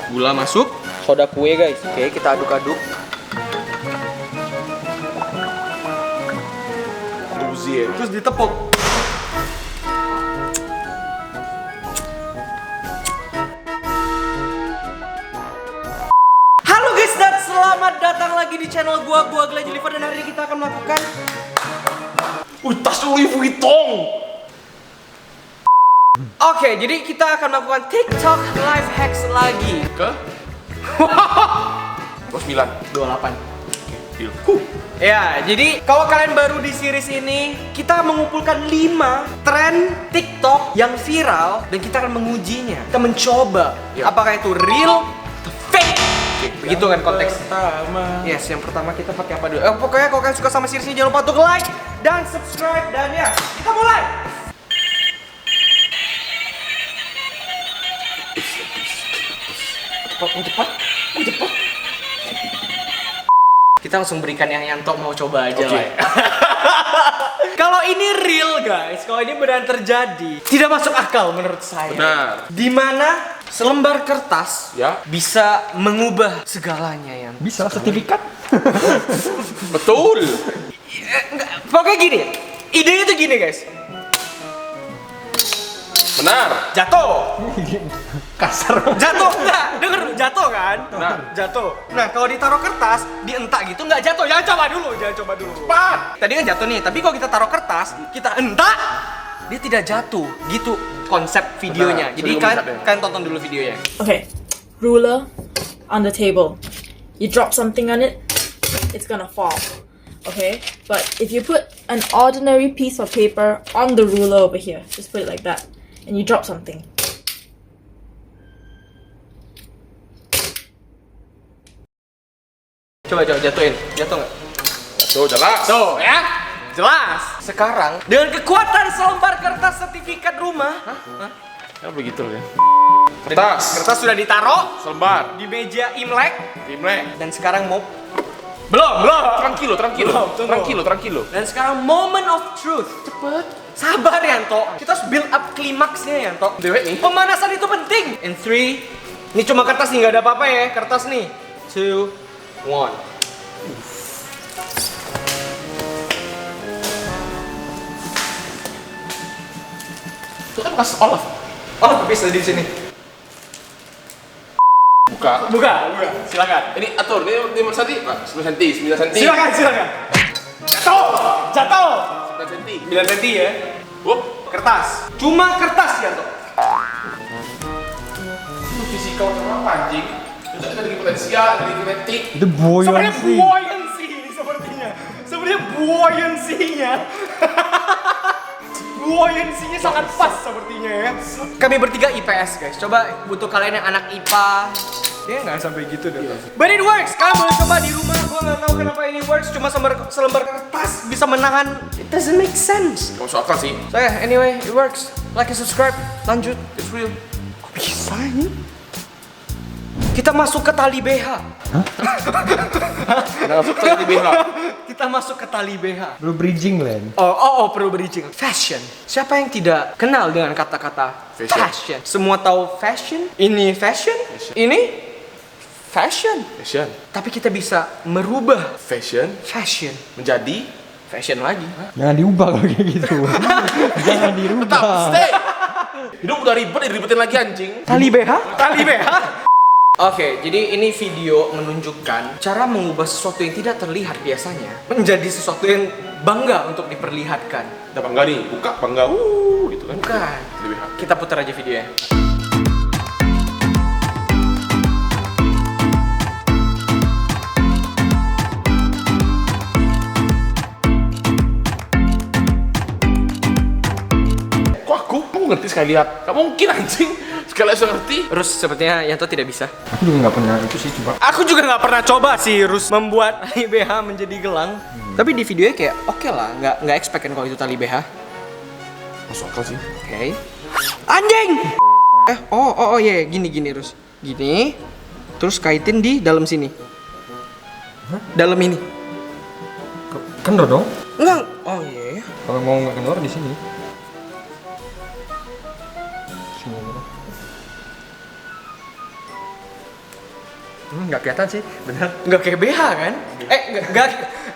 Gula masuk. Soda kue guys. Oke, kita aduk-aduk. Terus ditepuk. Halo guys dan selamat datang lagi di channel gua Glenn Jeliver, dan hari ini kita akan melakukan tas Louis Vuitton. Oke, jadi kita akan melakukan TikTok life hacks lagi. Ke? 29. 28. Deal. Ya, jadi kalau kalian baru di series ini, kita mengumpulkan 5 tren TikTok yang viral dan kita akan mengujinya. Kita mencoba apakah itu real atau fake. Begitu kan konteks. Yes, yang pertama kita pakai apa dulu? Pokoknya kalau kalian suka sama series ini jangan lupa untuk like dan subscribe, dan ya, kita mulai. Cepat. Kita langsung berikan yang Yanto mau coba aja lah ya. Kalau ini real guys, kalau ini benar terjadi, tidak masuk akal menurut saya. Benar. Dimana selembar kertas bisa mengubah segalanya yang Bisa sertifikat. Betul. Pokoknya gini, idenya tuh gini guys. Benar. Jatuh. Kasar. Jatuh enggak? Denger dulu, jatuh kan? Benar. Jatuh. Nah, kalau ditaruh kertas, dientak gitu enggak jatuh. Jangan coba dulu. Cepat. Tadi kan jatuh nih, tapi kalau kita taruh kertas, kita entak, dia tidak jatuh. Gitu konsep videonya. Benar. Jadi Sering kalian tonton dulu videonya. Okay, ruler on the table. You drop something on it, it's gonna fall. Okay, but if you put an ordinary piece of paper on the ruler over here, just put it like that, and you drop something. Coba jatuhin. Jatuh nggak? Tuh jelas. Tuh ya, jelas. Sekarang dengan kekuatan selembar kertas sertifikat rumah, Ya begitu ya. Kertas sudah ditaruh selembar. di meja Imlek, dan sekarang mau belum. Tranquilo. Dan sekarang moment of truth. Cepet. Sabar Yanto. Kita harus build up klimaksnya Yanto. Dewe nih. Pemanasan itu penting. In 3, ini cuma kertas nih, nggak ada apa-apa ya. Kertas nih. 2, 1. Itu kan bekas Olaf. Oh, bisa di sini. Buka. Silakan. Ini atur. Ini 9 cm. 9 cm. Silakan. Jatuh. 9 cm. 9 cm ya. Wup. Kertas. Cuma kertas Yanto. Itu fisikal sama apa anjing? Itu dari potensial, dari kinetik. Itu buoyancy. Sebenarnya buoyancy-nya. Buoyancy-nya sangat pas sepertinya ya. Kami bertiga IPS guys. Coba butuh kalian yang anak IPA. Ya nggak sampai gitu deh. But it works. Kalian boleh coba di rumah. Gua nggak tahu kenapa ini works. Cuma selembar kertas bisa menahan. It doesn't make sense. Gak masuk akal sih. So yeah, anyway, it works. Like and subscribe. Lanjut. It's real. Bisa ini? Kita masuk ke tali BH. Nah, masuk tadi di BH. Kita masuk ke tali BH. Lu bridging, Len. Oh, perlu bridging. Fashion. Siapa yang tidak kenal dengan kata-kata fashion? Semua tahu fashion? Ini fashion? Ini fashion. Fashion. Tapi kita bisa merubah Fashion fashion menjadi fashion lagi. Jangan diubah kalau kayak gitu. Jangan dirubah. tetap stay. Hidup udah ribet, diribetin lagi anjing. Tali BH? Tali BH? Oke, jadi ini video menunjukkan cara mengubah sesuatu yang tidak terlihat biasanya menjadi sesuatu yang bangga untuk diperlihatkan. Udah bangga nih, buka bangga, gitu kan? Bukan. Di BH. Kita putar aja videonya. Kok aku ngerti sekali lihat? Gak mungkin anjing. Sekali bisa ngerti. Terus sepertinya Yanto tidak bisa. Aku juga nggak pernah itu sih, coba. Aku juga nggak pernah coba sih Rus membuat tali BH menjadi gelang. Tapi di videonya kayak oke lah, nggak expect kan kalau itu tali BH. Masuk akal sih. Oke. Anjing. Oh iya, gini Rus. Gini. Terus kaitin di dalam sini. Dalam ini. Kendor dong. Enggak. Oh iya. Kalau mau nggak kendor di sini. Sini. Nggak kelihatan sih, bener. Nggak kayak BH kan?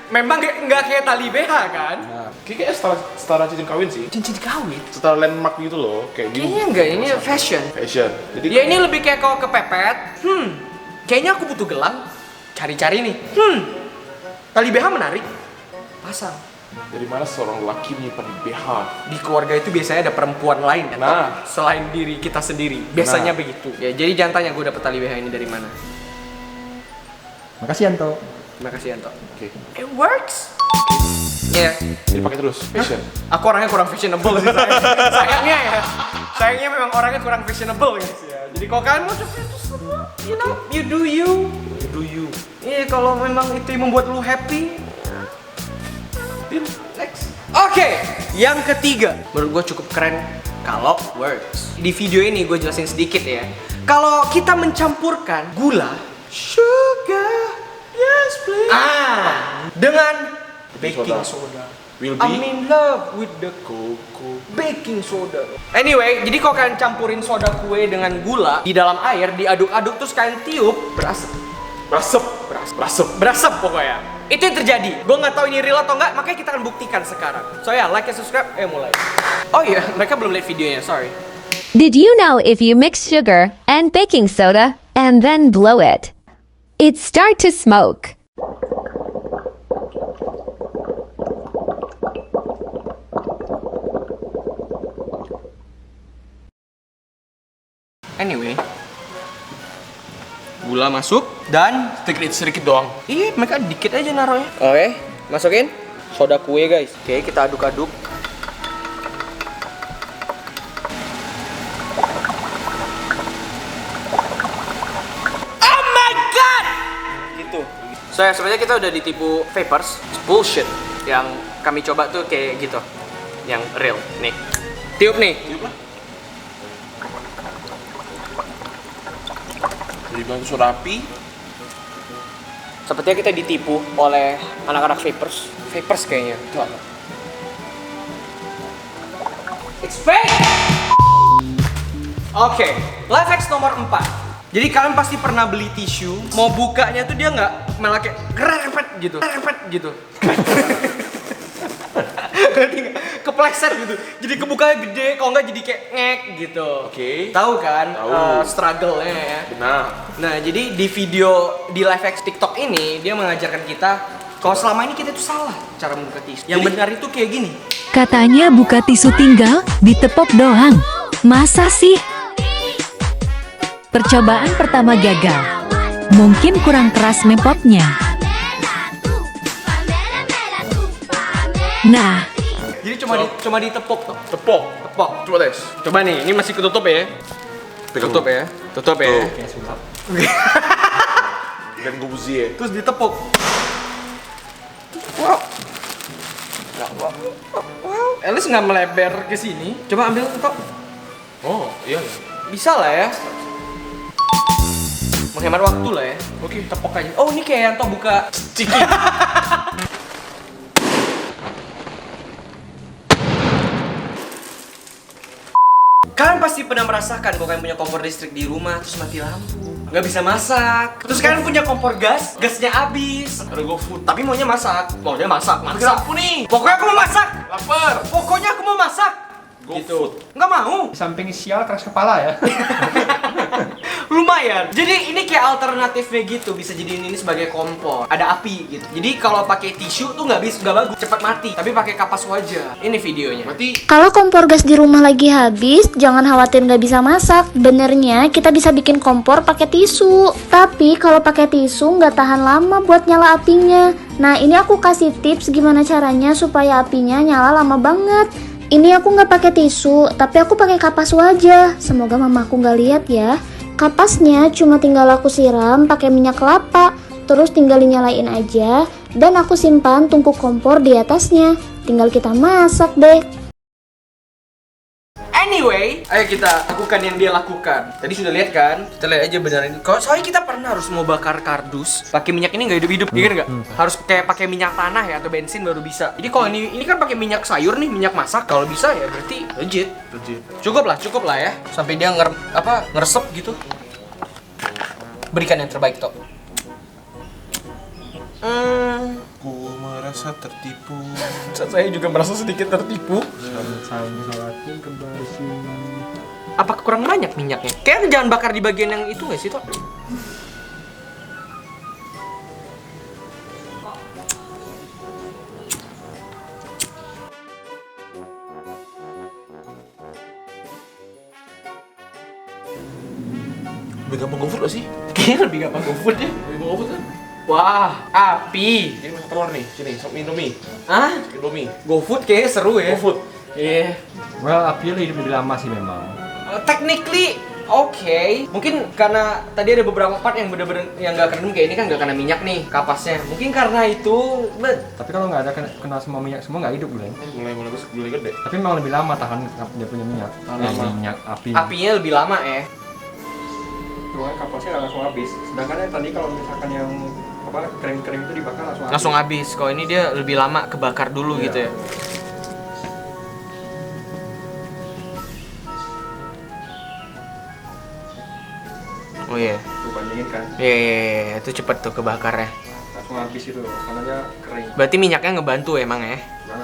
Memang nggak kayak tali BH kan? Nah, kayaknya setara cincin kawin sih. Cincin kawin? Setara landmark gitu loh, kayak gini. Kayaknya enggak, ini fashion. Fashion. Jadi Ya ini lebih kayak kau kepepet. Kayaknya aku butuh gelang. Cari-cari nih. Tali BH menarik. Pasang. dari mana seorang laki menyimpan BH? Di keluarga itu biasanya ada perempuan lain kan? Nah. Selain diri kita sendiri. Biasanya begitu. Ya, jadi jangan tanya gue dapet tali BH ini dari mana. Makasih Anto. Terima kasih Anto. Oke. It works. Iya. Jadi pakai terus. Fashion. Aku orangnya kurang fashionable sih sayangnya ya. Sayangnya memang orangnya kurang fashionable guys ya. Jadi kalau kalian mau coba itu semua, you know, you do you. Do you? Iya, kalau memang itu yang membuat lu happy. Next. Oke, yang ketiga menurut gue cukup keren kalau works. Di video ini gue jelasin sedikit ya. Kalau kita mencampurkan gula, sugar, yes please, dengan baking soda. Will be. I'm in love with the cocoa baking soda. Anyway, jadi kalau kalian campurin soda kue dengan gula di dalam air, diaduk-aduk terus kalian tiup, berasap. Berasap pokoknya. Itu yang terjadi. Gue nggak tahu ini real atau nggak, makanya kita akan buktikan sekarang. So ya, like and subscribe. Mulai. Oh iya, mereka belum lihat videonya. Sorry. Did you know if you mix sugar and baking soda and then blow it, it start to smoke? Anyway, gula masuk dan Sedikit doang. iya, mereka dikit aja naruhnya. Oke, masukin soda kue guys. Oke, kita aduk-aduk. Oh my god! Gitu. So ya, sebenarnya kita udah ditipu vapers. It's bullshit. Yang kami coba tuh kayak gitu. Yang real. Nih. Tiup nih. Tiup lah. Jadi bilang itu soda api. Sepertinya kita ditipu oleh anak-anak vapers. Vapers kayaknya. Itu apa? It's fake! Oke, life hacks nomor 4. Jadi kalian pasti pernah beli tisu, mau bukanya tuh dia nggak malah kayak gerepet gitu. Ngerti nggak? Kepleset gitu. Jadi kebukanya gede, kalau nggak jadi kayak ngek gitu. Oke. Tahu kan? Tahu. Struggle-nya ya. Benar. Nah, jadi di video di live hacks TikTok ini dia mengajarkan kita kalau selama ini kita tuh salah cara membuka tisu. Yang benar itu kayak gini. Katanya buka tisu tinggal ditepok doang. Masa sih? Percobaan pertama gagal. Mungkin kurang keras mempotnya. Nah, Jadi cuma ditepok tuh. Tepok. Tepok. Coba tes. Coba nih, ini masih ketutup ya. Tutup ya. Tutup ya. Kayak sulap. Dan gubuzi ya. Terus ditepuk. Wow. Wow. Elis nggak melebar ke sini. Coba ambil ketok. Oh, iya. Bisa lah ya. Menghemat waktu lah ya. Oke, tepok aja. Oh, ini kayak Yanto buka ciki. Kalian pasti pernah merasakan kalau kalian punya kompor listrik di rumah terus mati lampu, nggak bisa masak. Terus kalian punya kompor gas, gasnya habis. Ada GoFood. Tapi maunya masak, masak. Lampu nih. Pokoknya aku mau masak. Lapar. Pokoknya aku mau masak. GoFood. Nggak mau. Di samping sial keras kepala ya. Lumayan. Jadi ini kayak alternatifnya gitu, bisa jadiin ini sebagai kompor. Ada api gitu. Jadi kalau pakai tisu tuh nggak bagus, cepat mati. Tapi pakai kapas wajah. Ini videonya. Mati. Kalau kompor gas di rumah lagi habis, jangan khawatir nggak bisa masak. Benernya kita bisa bikin kompor pakai tisu. Tapi kalau pakai tisu nggak tahan lama buat nyala apinya. Nah ini aku kasih tips gimana caranya supaya apinya nyala lama banget. Ini aku nggak pakai tisu, tapi aku pakai kapas wajah. Semoga mamaku nggak lihat ya. Kapasnya cuma tinggal aku siram pakai minyak kelapa, terus tinggal dinyalain aja, dan aku simpan tungku kompor di atasnya. Tinggal kita masak deh. Anyway, ayo kita lakukan yang dia lakukan. Tadi sudah lihat kan? Kita lihat aja beneran ini. Kalau soalnya kita pernah harus mau bakar kardus, pakai minyak ini nggak hidup-hidup, iya kan nggak? Harus kayak pakai minyak tanah ya atau bensin baru bisa. Jadi kalau ini kan pakai minyak sayur nih, minyak masak. Kalau bisa ya berarti legit. Cukup lah ya. Sampai dia ngeresep gitu. Berikan yang terbaik, Tok. Ku merasa tertipu. Saya juga merasa sedikit tertipu. Salatin kembali sini. Apa kurang banyak minyaknya? Kayaknya jangan bakar di bagian yang itu nggak sih, Tok? Lebih gampang GoFood gak sih? Kayaknya lebih gampang GoFood ya. Lebih gampang GoFood kan? Wah, api. Ini masak telur nih, sini, sop Indomie. Hah? Indomie. GoFood kayaknya seru ya. GoFood. Iya. Well, api hidup lebih lama sih memang. Technically oke. Mungkin karena tadi ada beberapa part yang bener-bener yang nggak kerendam kayak ini kan nggak kena minyak nih kapasnya. Mungkin karena itu, Tapi kalau nggak ada kena semua minyak semua nggak hidup Glenn. Mulai gede. Tapi memang lebih lama tahan dia punya minyak. Minyak api. apinya lebih lama ya. Cuma kapasnya nggak langsung habis. Sedangkan yang tadi kalau misalkan yang apa kering-kering itu dibakar langsung habis. Langsung habis. Kalau ini dia lebih lama kebakar dulu Iya. gitu ya. Oh iya. Tuh bandingin kan. Iya, itu cepet tuh kebakarnya. Langsung habis itu karena dia kering. Berarti minyaknya ngebantu emang ya?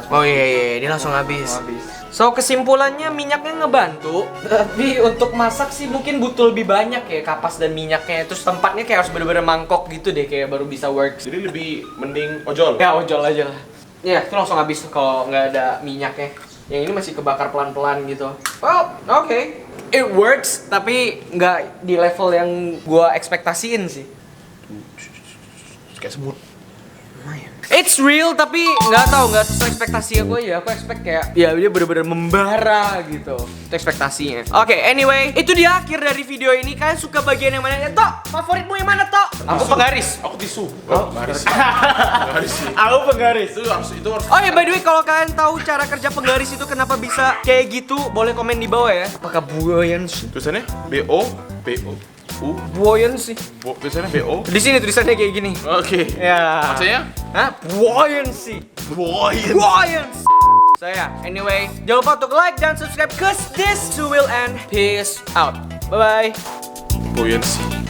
Oh iya, dia langsung habis. So kesimpulannya minyaknya ngebantu, tapi untuk masak sih mungkin butuh lebih banyak ya kapas dan minyaknya. Terus tempatnya kayak harus bener-bener mangkok gitu deh kayak baru bisa works. Jadi lebih mending ojol. Ya ojol aja lah. Ya itu langsung habis kalau nggak ada minyaknya. Yang ini masih kebakar pelan-pelan gitu. Well, oke. It works, tapi nggak di level yang gua ekspektasiin sih. Kayak semut. It's real tapi nggak sesuai ekspektasi aku ya. Aku expect kayak ya dia bener-bener membara gitu. Itu ekspektasinya. Oke, anyway, itu dia akhir dari video ini. Kalian suka bagian yang mana? Tok, favoritmu yang mana, Tok? Aku penggaris. Aku tisu. Oh, penggaris. Penggaris sih. Aku penggaris. Itu harus. Oh ya, by the way, kalau kalian tahu cara kerja penggaris itu kenapa bisa kayak gitu, boleh komen di bawah ya. Apakah buoyancy? Tulisannya BO Buoyancy. Tulisannya BO. Di sini tulisannya kayak gini. Oke. Ya. Maksudnya? Hah? Buoyancy. Buoyancy. Saya, anyway, jangan lupa untuk like dan subscribe cause this too will end. Peace out. Bye bye. Buoyancy.